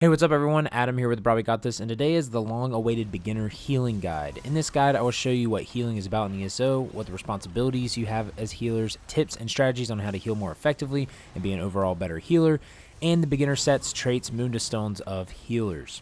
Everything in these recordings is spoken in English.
Hey, what's up everyone? Adam here with brahwegotthis, and today is the long-awaited beginner healing guide. In this guide, I will show you what healing is about in ESO, what the responsibilities you have as healers, tips and strategies on how to heal more effectively and be an overall better healer, and the beginner sets, traits, Mundus stones of healers.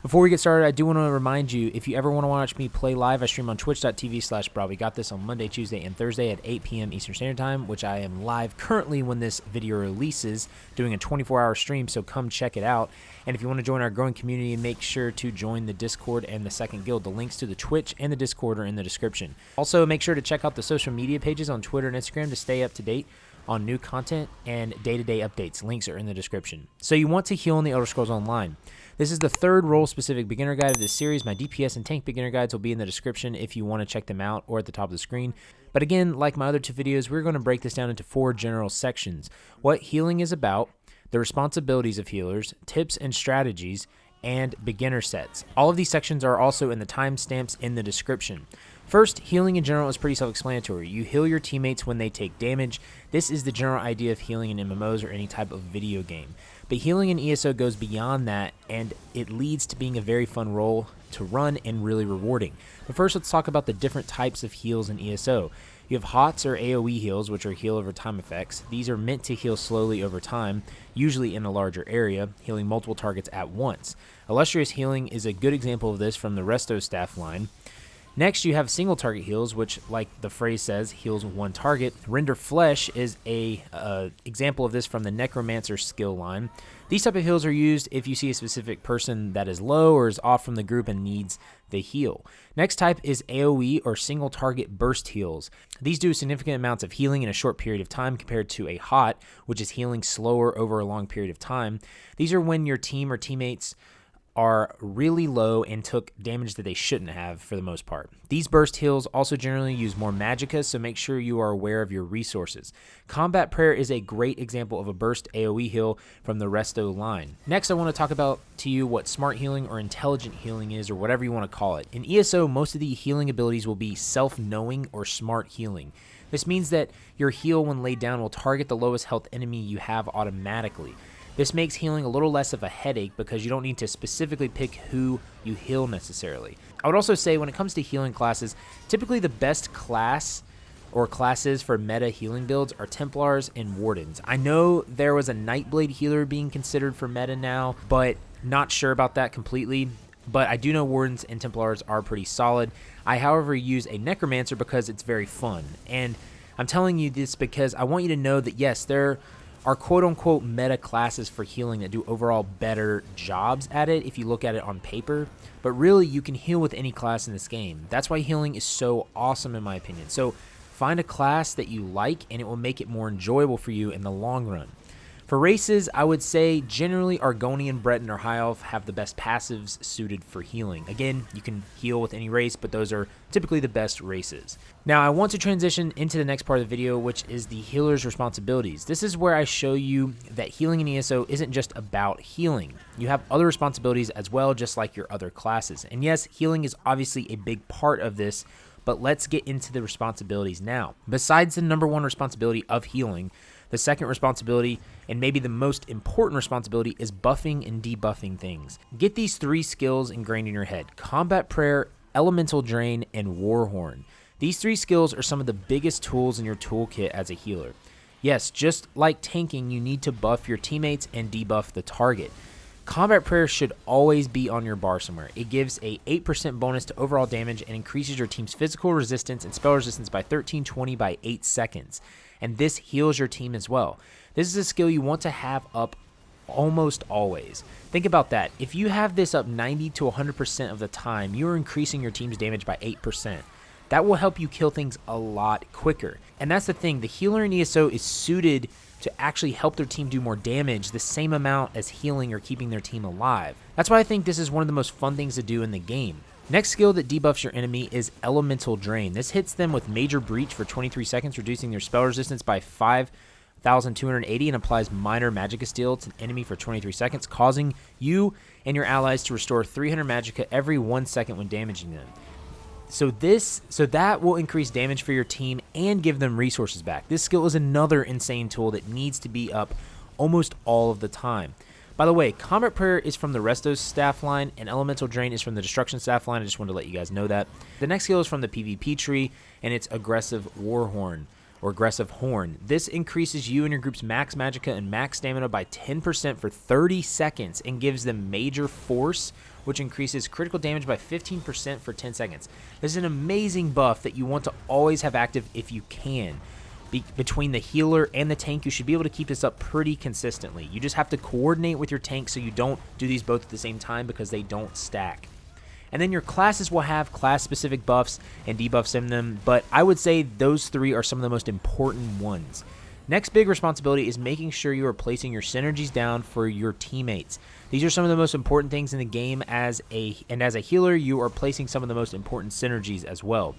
Before we get started, I do want to remind you, if you ever want to watch me play live, I stream on twitch.tv/brahwegotthis on Monday, Tuesday, and Thursday at 8 p.m. Eastern Standard Time, which I am live currently when this video releases, doing a 24-hour stream, so come check it out. And if you want to join our growing community, make sure to join the Discord and the second guild. The links to the Twitch and the Discord are in the description. Also, make sure to check out the social media pages on Twitter and Instagram to stay up to date on new content and day-to-day updates. Links are in the description. So you want to heal in the Elder Scrolls Online. This is the third role-specific beginner guide of this series. My DPS and tank beginner guides will be in the description if you want to check them out, or at the top of the screen. But again, like my other two videos, we're going to break this down into 4 general sections. What healing is about, the responsibilities of healers, tips and strategies, and beginner sets. All of these sections are also in the timestamps in the description. First, healing in general is pretty self-explanatory. You heal your teammates when they take damage. This is the general idea of healing in MMOs or any type of video game. But healing in ESO goes beyond that, and it leads to being a very fun role to run and really rewarding. But first, let's talk about the different types of heals in ESO. You have HOTS or AoE heals, which are heal over time effects. These are meant to heal slowly over time, usually in a larger area, healing multiple targets at once. Illustrious healing is a good example of this from the Resto staff line. Next, you have single target heals, which, like the phrase says, heals one target. Render Flesh is a example of this from the Necromancer skill line. These type of heals are used if you see a specific person that is low or is off from the group and needs the heal. Next type is AoE or single target burst heals. These do significant amounts of healing in a short period of time compared to a HOT, which is healing slower over a long period of time. These are when your team or teammates are really low and took damage that they shouldn't have for the most part. These burst heals also generally use more magicka, so make sure you are aware of your resources. Combat Prayer is a great example of a burst AoE heal from the Resto line. Next, I want to talk about to you what smart healing or intelligent healing is, or whatever you want to call it. In ESO, most of the healing abilities will be self-knowing or smart healing. This means that your heal when laid down will target the lowest health enemy you have automatically. This makes healing a little less of a headache because you don't need to specifically pick who you heal necessarily. I would also say when it comes to healing classes, typically the best class or classes for meta healing builds are Templars and Wardens. I know there was a Nightblade healer being considered for meta now, but not sure about that completely. But I do know Wardens and Templars are pretty solid. I, however, use a Necromancer because it's very fun. And I'm telling you this because I want you to know that, yes, there are quote-unquote meta classes for healing that do overall better jobs at it if you look at it on paper, but really you can heal with any class in this game. That's why healing is so awesome in my opinion. So find a class that you like and it will make it more enjoyable for you in the long run. For races, I would say generally Argonian, Breton, or High Elf have the best passives suited for healing. Again, you can heal with any race, but those are typically the best races. Now, I want to transition into the next part of the video, which is the healer's responsibilities. This is where I show you that healing in ESO isn't just about healing. You have other responsibilities as well, just like your other classes. And yes, healing is obviously a big part of this, but let's get into the responsibilities now. Besides the number one responsibility of healing, the second responsibility, and maybe the most important responsibility, is buffing and debuffing things. Get these 3 skills ingrained in your head: Combat Prayer, Elemental Drain, and Warhorn. These 3 skills are some of the biggest tools in your toolkit as a healer. Yes, just like tanking, you need to buff your teammates and debuff the target. Combat Prayer should always be on your bar somewhere. It gives a 8% bonus to overall damage and increases your team's physical resistance and spell resistance by 1320 by 8 seconds. And this heals your team as well. This is a skill you want to have up almost always. Think about that. If you have this up 90 to 100% of the time, you're increasing your team's damage by 8%. That will help you kill things a lot quicker. And that's the thing, the healer in ESO is suited to actually help their team do more damage the same amount as healing or keeping their team alive. That's why I think this is one of the most fun things to do in the game. Next skill that debuffs your enemy is Elemental Drain. This hits them with Major Breach for 23 seconds, reducing their spell resistance by 5,280 and applies minor magicka steal to an enemy for 23 seconds, causing you and your allies to restore 300 magicka every 1 second when damaging them. So that will increase damage for your team and give them resources back. This skill is another insane tool that needs to be up almost all of the time. By the way, Combat Prayer is from the Restos staff line, and Elemental Drain is from the Destruction staff line. I just wanted to let you guys know that. The next skill is from the PvP tree, and it's Aggressive Warhorn, or Aggressive Horn. This increases you and your group's max magicka and max stamina by 10% for 30 seconds and gives them Major Force, which increases critical damage by 15% for 10 seconds. This is an amazing buff that you want to always have active if you can. Between the healer and the tank, you should be able to keep this up pretty consistently. You just have to coordinate with your tank so you don't do these both at the same time because they don't stack. And then your classes will have class-specific buffs and debuffs in them, but I would say those three are some of the most important ones. Next big responsibility is making sure you are placing your synergies down for your teammates. These are some of the most important things in the game, and as a healer, you are placing some of the most important synergies as well.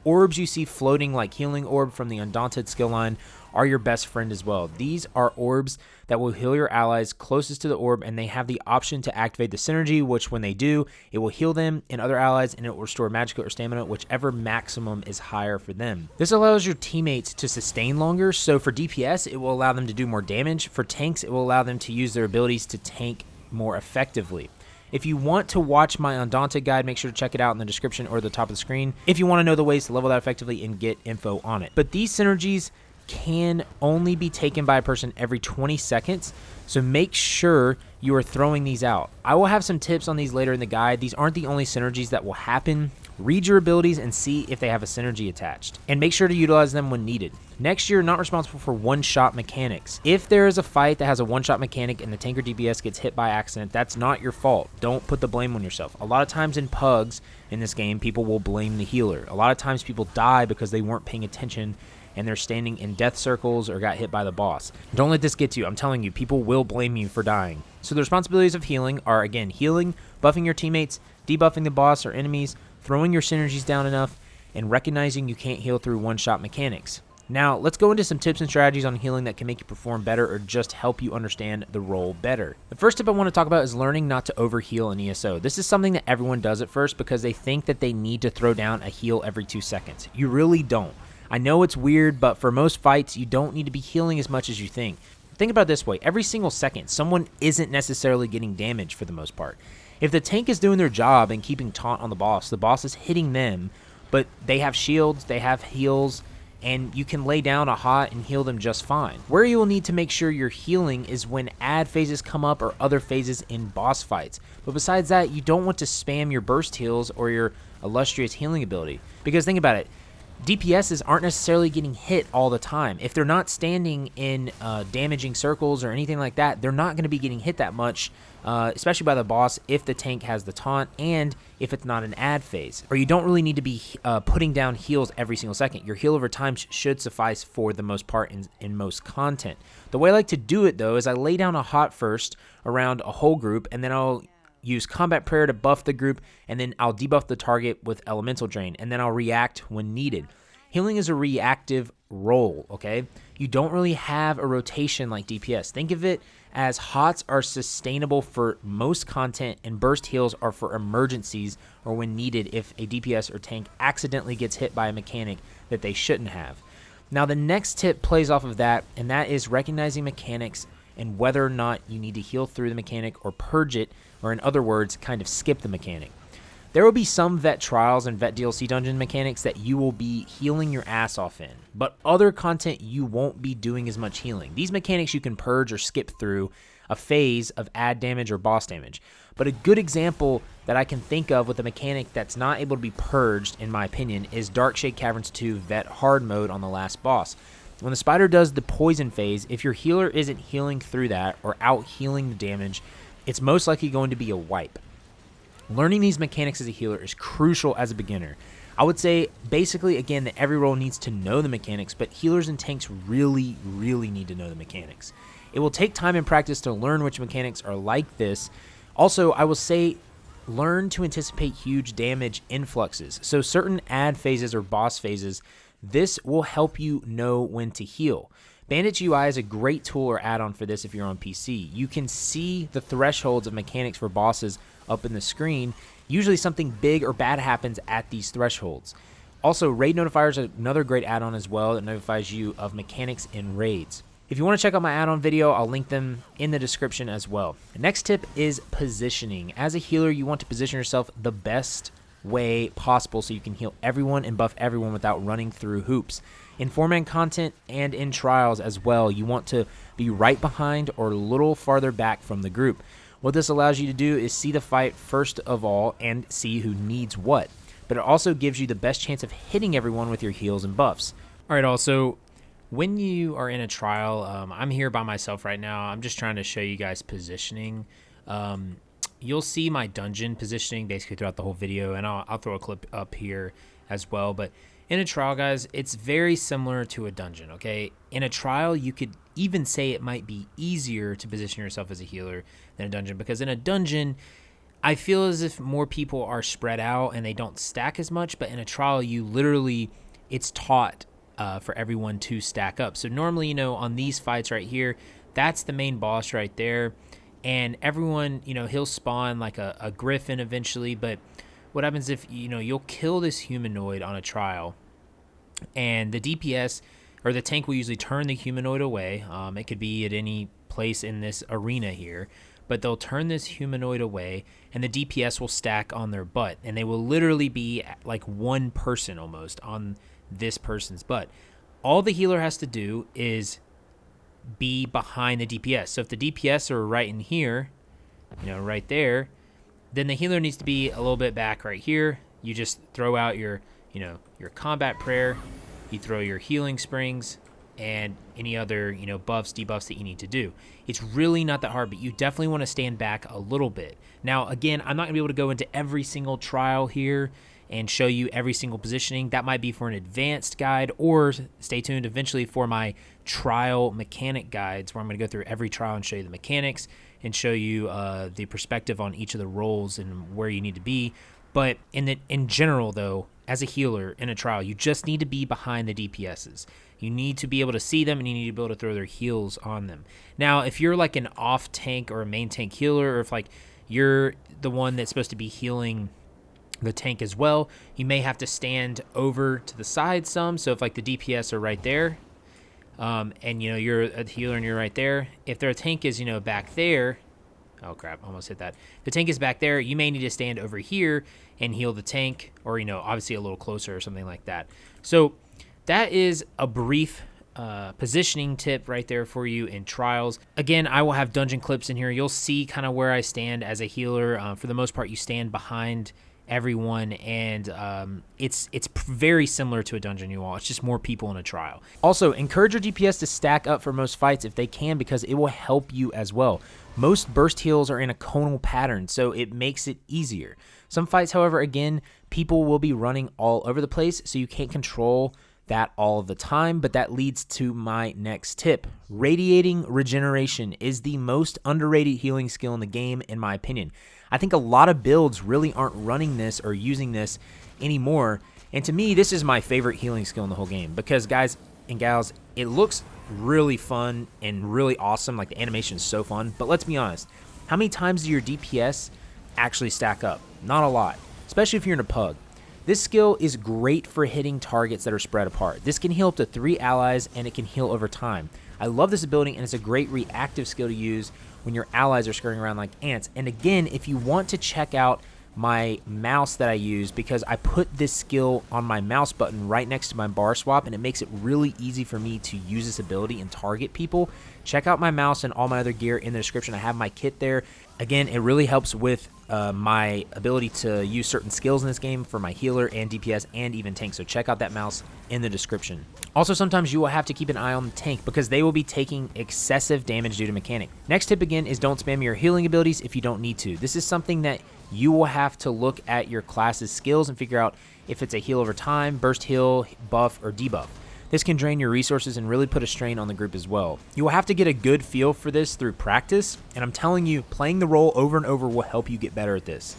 Orbs you see floating like Healing Orb from the Undaunted skill line are your best friend as well. These are orbs that will heal your allies closest to the orb, and they have the option to activate the synergy, which when they do, it will heal them and other allies, and it will restore magicka or stamina, whichever maximum is higher for them. This allows your teammates to sustain longer, so for DPS, it will allow them to do more damage. For tanks, it will allow them to use their abilities to tank more effectively. If you want to watch my Undaunted guide, make sure to check it out in the description or the top of the screen if you want to know the ways to level that effectively and get info on it. But these synergies can only be taken by a person every 20 seconds, so make sure you are throwing these out. I will have some tips on these later in the guide. These aren't the only synergies that will happen. Read your abilities and see if they have a synergy attached, and make sure to utilize them when needed. Next, you're not responsible for one-shot mechanics. If there is a fight that has a one-shot mechanic and the tank or DPS gets hit by accident, that's not your fault. Don't put the blame on yourself. A lot of times in pugs in this game, people will blame the healer. A lot of times people die because they weren't paying attention and they're standing in death circles or got hit by the boss. Don't let this get to you. I'm telling you, people will blame you for dying. So the responsibilities of healing are, again, healing, buffing your teammates, debuffing the boss or enemies, throwing your synergies down enough, and recognizing you can't heal through one-shot mechanics. Now, let's go into some tips and strategies on healing that can make you perform better or just help you understand the role better. The first tip I want to talk about is learning not to overheal in ESO. This is something that everyone does at first because they think that they need to throw down a heal every 2 seconds. You really don't. I know it's weird, but for most fights, you don't need to be healing as much as you think. Think about it this way. Every single second, someone isn't necessarily getting damage for the most part. If the tank is doing their job and keeping taunt on the boss is hitting them, but they have shields, they have heals, and you can lay down a hot and heal them just fine. Where you will need to make sure you're healing is when ad phases come up or other phases in boss fights. But besides that, you don't want to spam your burst heals or your illustrious healing ability. Because think about it, DPSs aren't necessarily getting hit all the time. If they're not standing in damaging circles or anything like that, they're not going to be getting hit that much, especially by the boss if the tank has the taunt and if it's not an ad phase. Or you don't really need to be putting down heals every single second. Your heal over time should suffice for the most part in most content. The way I like to do it, though, is I lay down a hot first around a whole group, and then I'll use Combat Prayer to buff the group, and then I'll debuff the target with Elemental Drain, and then I'll react when needed. Healing is a reactive role, okay? You don't really have a rotation like DPS. Think of it as hots are sustainable for most content, and burst heals are for emergencies or when needed if a DPS or tank accidentally gets hit by a mechanic that they shouldn't have. Now, the next tip plays off of that, and that is recognizing mechanics and whether or not you need to heal through the mechanic or purge it, or in other words, kind of skip the mechanic. There will be some vet trials and vet DLC dungeon mechanics that you will be healing your ass off in, but other content you won't be doing as much healing. These mechanics you can purge or skip through a phase of ad damage or boss damage. But a good example that I can think of with a mechanic that's not able to be purged, in my opinion, is Darkshade Caverns 2 Vet Hard Mode on the last boss. When the spider does the poison phase, if your healer isn't healing through that or out healing the damage, it's most likely going to be a wipe. Learning these mechanics as a healer is crucial as a beginner. I would say basically, again, that every role needs to know the mechanics, but healers and tanks really, really need to know the mechanics. It will take time and practice to learn which mechanics are like this. Also, I will say learn to anticipate huge damage influxes. So certain ad phases or boss phases, this will help you know when to heal. Bandits UI is a great tool or add-on for this if you're on PC. You can see the thresholds of mechanics for bosses up in the screen, usually something big or bad happens at these thresholds. Also, Raid Notifier is another great add-on as well that notifies you of mechanics in raids. If you want to check out my add-on video, I'll link them in the description as well. The next tip is positioning. As a healer, you want to position yourself the best way possible so you can heal everyone and buff everyone without running through hoops. In 4-man content and in trials as well, you want to be right behind or a little farther back from the group. What this allows you to do is see the fight first of all and see who needs what. But it also gives you the best chance of hitting everyone with your heals and buffs. All right, also, when you are in a trial, I'm here by myself right now. I'm just trying to show you guys positioning. You'll see my dungeon positioning basically throughout the whole video, and I'll throw a clip up here as well. But in a trial, guys, it's very similar to a dungeon, okay? In a trial, you could even say it might be easier to position yourself as a healer than a dungeon, because in a dungeon, I feel as if more people are spread out and they don't stack as much, but in a trial, you literally, it's taught for everyone to stack up. So normally, you know, on these fights right here, that's the main boss right there, and everyone, you know, he'll spawn like a griffin eventually, but what happens if, you know, you'll kill this humanoid on a trial, and the DPS or the tank will usually turn the humanoid away. It could be at any place in this arena here, but they'll turn this humanoid away, and the DPS will stack on their butt, and they will literally be like one person almost on this person's butt. All the healer has to do is be behind the DPS. So if the DPS are right in here, you know, right there, then the healer needs to be a little bit back right here. You just throw out your, you know, your combat prayer, you throw your healing springs, and any other, you know, buffs, debuffs that you need to do. It's really not that hard, but you definitely want to stand back a little bit. Now, again, I'm not going to be able to go into every single trial here and show you every single positioning. That might be for an advanced guide, or stay tuned eventually for my trial mechanic guides, where I'm going to go through every trial and show you the mechanics and show you the perspective on each of the roles and where you need to be. But in general, though, as a healer in a trial, you just need to be behind the DPSs. You need to be able to see them, and you need to be able to throw their heals on them. Now, if you're like an off tank or a main tank healer, or if like you're the one that's supposed to be healing the tank as well, you may have to stand over to the side some. So if like the DPS are right there, and you know you're a healer and you're right there, if their tank is, you know, back there, oh crap, almost hit that. If the tank is back there, you may need to stand over here and heal the tank, or, you know, obviously a little closer or something like that. So that is a brief positioning tip right there for you in trials. Again, I will have dungeon clips in here. You'll see kind of where I stand as a healer. For the most part, you stand behind everyone, and it's very similar to a dungeon, you all. It's just more people in a trial. Also, encourage your DPS to stack up for most fights if they can, because it will help you as well. Most burst heals are in a conal pattern, so it makes it easier. Some fights, however, again, people will be running all over the place, so you can't control that all of the time, but that leads to my next tip. Radiating regeneration is the most underrated healing skill in the game, in my opinion. I think a lot of builds really aren't running this or using this anymore, and to me, this is my favorite healing skill in the whole game, because guys and gals, it looks really fun and really awesome. Like, the animation is so fun, but let's be honest, how many times do your DPS actually stack up? Not a lot, especially if you're in a pug. This skill is great for hitting targets that are spread apart. This can heal up to 3 allies, and it can heal over time. I love this ability, and it's a great reactive skill to use when your allies are scurrying around like ants. And again, if you want to check out my mouse that I use, because I put this skill on my mouse button right next to my bar swap, and it makes it really easy for me to use this ability and target people. Check out my mouse and all my other gear in the description. I have my kit there. Again, it really helps with my ability to use certain skills in this game for my healer and DPS and even tank. So check out that mouse in the description. Also, sometimes you will have to keep an eye on the tank, because they will be taking excessive damage due to mechanic. Next tip again is don't spam your healing abilities if you don't need to. This is something that you will have to look at your class's skills and figure out if it's a heal over time, burst heal, buff, or debuff. This can drain your resources and really put a strain on the group as well. You will have to get a good feel for this through practice, and I'm telling you, playing the role over and over will help you get better at this.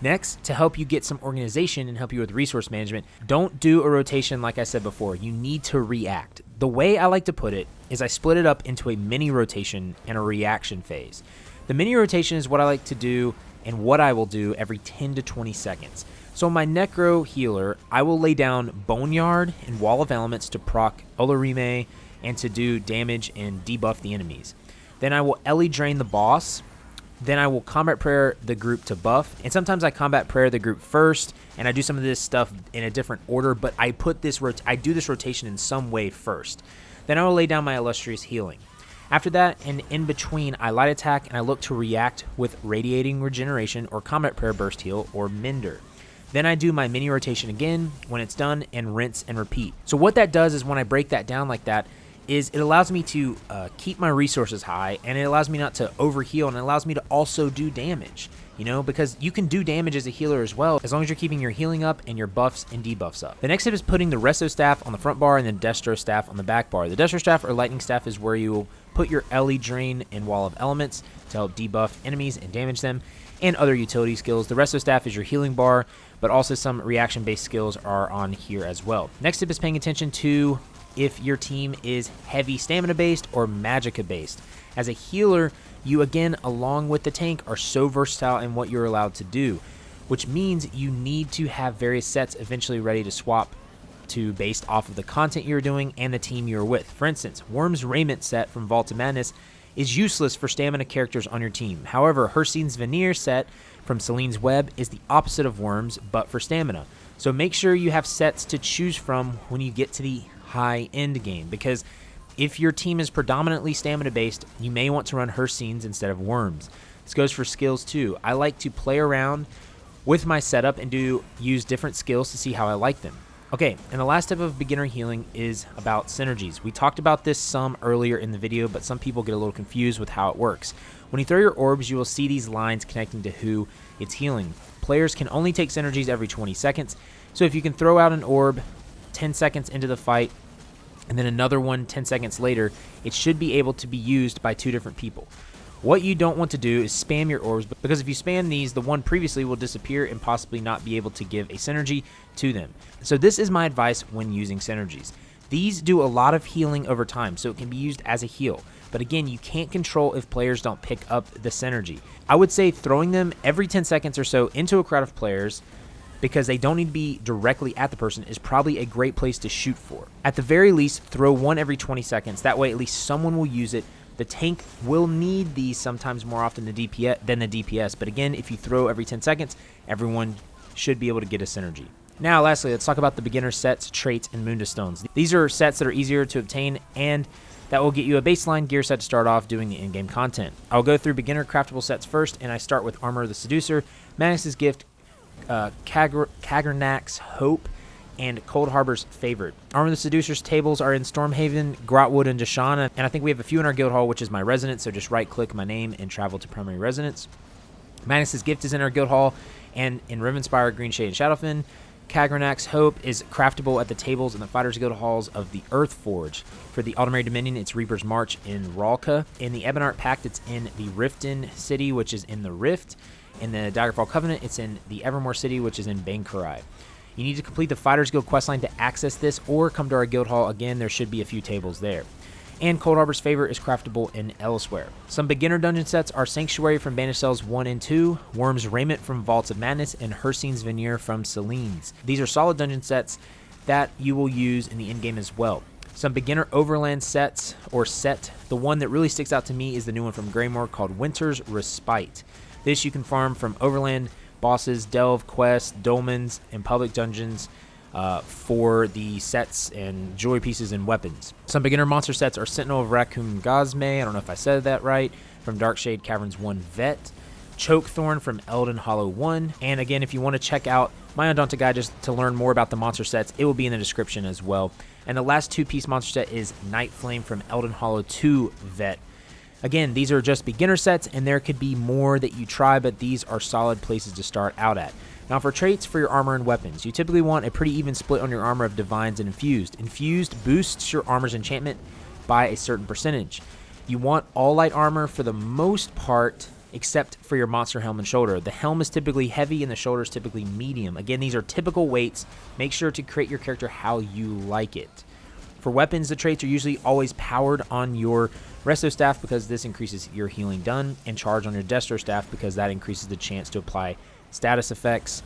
Next, to help you get some organization and help you with resource management, don't do a rotation like I said before. You need to react. The way I like to put it is I split it up into a mini rotation and a reaction phase. The mini rotation is what I like to do and what I will do every 10 to 20 seconds. So my Necro healer, I will lay down Boneyard and Wall of Elements to proc Olorime and to do damage and debuff the enemies. Then I will Ellie Drain the boss. Then I will Combat Prayer the group to buff. And sometimes I Combat Prayer the group first, and I do some of this stuff in a different order, but I do this rotation in some way first. Then I will lay down my Illustrious Healing. After that, and in between, I light attack and I look to react with Radiating Regeneration or Combat Prayer Burst Heal or Mender. Then I do my mini rotation again when it's done and rinse and repeat. So what that does is when I break that down like that, is it allows me to keep my resources high, and it allows me not to overheal, and it allows me to also do damage, you know, because you can do damage as a healer as well, as long as you're keeping your healing up and your buffs and debuffs up. The next tip is putting the Resto Staff on the front bar and then Destro Staff on the back bar. The Destro Staff or Lightning Staff is where you will put your Ellie Drain and Wall of Elements to help debuff enemies and damage them, and other utility skills. The Resto Staff is your healing bar, but also some reaction-based skills are on here as well. Next tip is paying attention to if your team is heavy stamina based or magicka based. As a healer, you again, along with the tank, are so versatile in what you're allowed to do, which means you need to have various sets eventually ready to swap to based off of the content you're doing and the team you're with. For instance, Worm's Raiment set from Vault of Madness is useless for stamina characters on your team. However, Hircine's Veneer set from Celine's Web is the opposite of Worm's, but for stamina. So make sure you have sets to choose from when you get to the high end game, because if your team is predominantly stamina based, you may want to run Hircine's instead of Worm's. This goes for skills too. I like to play around with my setup and use different skills to see how I like them. Okay, and the last type of beginner healing is about synergies. We talked about this some earlier in the video, but some people get a little confused with how it works. When you throw your orbs, you will see these lines connecting to who it's healing. Players can only take synergies every 20 seconds, so if you can throw out an orb 10 seconds into the fight, and then another one 10 seconds later, it should be able to be used by two different people. What you don't want to do is spam your orbs, because if you spam these, the one previously will disappear and possibly not be able to give a synergy to them. So this is my advice when using synergies. These do a lot of healing over time, so it can be used as a heal. But again, you can't control if players don't pick up the synergy. I would say throwing them every 10 seconds or so into a crowd of players, because they don't need to be directly at the person, is probably a great place to shoot for. At the very least, throw one every 20 seconds. That way at least someone will use it. The tank will need these sometimes more often than the DPS, but again, if you throw every 10 seconds, everyone should be able to get a synergy. Now, lastly, let's talk about the beginner sets, traits, and Mundus stones. These are sets that are easier to obtain, and that will get you a baseline gear set to start off doing the in-game content. I'll go through beginner craftable sets first, and I start with Armor of the Seducer, Manix's Gift, Kagernak's Hope, and Cold Harbor's Favorite. Armor of the Seducer's tables are in Stormhaven, Grotwood, and Dashana, and I think we have a few in our guild hall, which is my residence, so just right-click my name and travel to primary residence. Manix's Gift is in our guild hall, and in Rivenspire, Greenshade, and Shadowfen. Kagernak's Hope is craftable at the tables in the Fighters Guild halls of the Earthforge. For the Aldemary Dominion, it's Reaper's March in Ralka. In the Ebonheart Pact, it's in the Riften City, which is in the Rift. In the Daggerfall Covenant, it's in the Evermore City, which is in Bankurai. You need to complete the Fighters Guild questline to access this, or come to our guild hall. Again, there should be a few tables there. And Cold Harbor's Favorite is craftable in Elsewhere. Some beginner dungeon sets are Sanctuary from Banished Cells 1 and 2, Worm's Raiment from Vaults of Madness, and Hircine's Veneer from Celine's. These are solid dungeon sets that you will use in the in-game as well. Some beginner overland sets, or set, the one that really sticks out to me is the new one from Greymoor called Winter's Respite. This you can farm from overland bosses, delve quests, dolmens, and public dungeons for the sets and jewelry pieces and weapons. Some beginner monster sets are Sentinel of Raccoon Gazme, I don't know if I said that right, from Darkshade Caverns 1 Vet, Chokethorn from Elden Hollow 1, and again, if you want to check out my Undaunted Guide just to learn more about the monster sets, it will be in the description as well. And the last two-piece monster set is Night Flame from Elden Hollow 2 Vet. Again, these are just beginner sets, and there could be more that you try, but these are solid places to start out at. Now for traits for your armor and weapons, you typically want a pretty even split on your armor of Divines and Infused. Infused boosts your armor's enchantment by a certain percentage. You want all light armor for the most part, except for your monster helm and shoulder. The helm is typically heavy and the shoulder is typically medium. Again, these are typical weights. Make sure to create your character how you like it. For weapons, the traits are usually always powered on your resto staff because this increases your healing done, and charge on your destro staff because that increases the chance to apply status effects,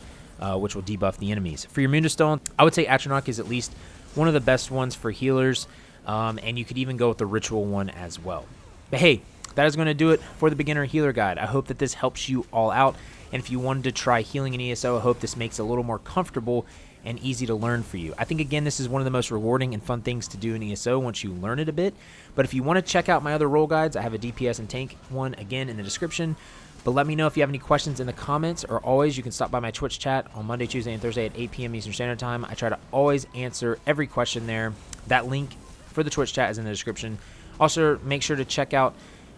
which will debuff the enemies. For your Mundus stone, I would say Atronach is at least one of the best ones for healers, and you could even go with the ritual one as well. But hey, that is going to do it for the beginner healer guide. I hope that this helps you all out, and if you wanted to try healing in ESO, I hope this makes it a little more comfortable and easy to learn for you. I think, again, this is one of the most rewarding and fun things to do in ESO once you learn it a bit. But if you want to check out my other role guides, I have a DPS and tank one, again, in the description. But let me know if you have any questions in the comments, or always, you can stop by my Twitch chat on Monday, Tuesday, and Thursday at 8 p.m. Eastern Standard Time. I try to always answer every question there. That link for the Twitch chat is in the description. Also, make sure to check out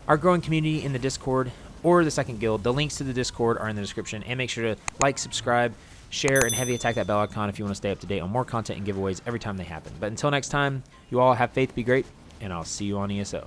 our growing community in the Discord or the second guild. The links to the Discord are in the description. And make sure to like, subscribe, share, and heavy attack that bell icon if you want to stay up to date on more content and giveaways every time they happen. But until next time, you all have faith, be great, and I'll see you on ESO.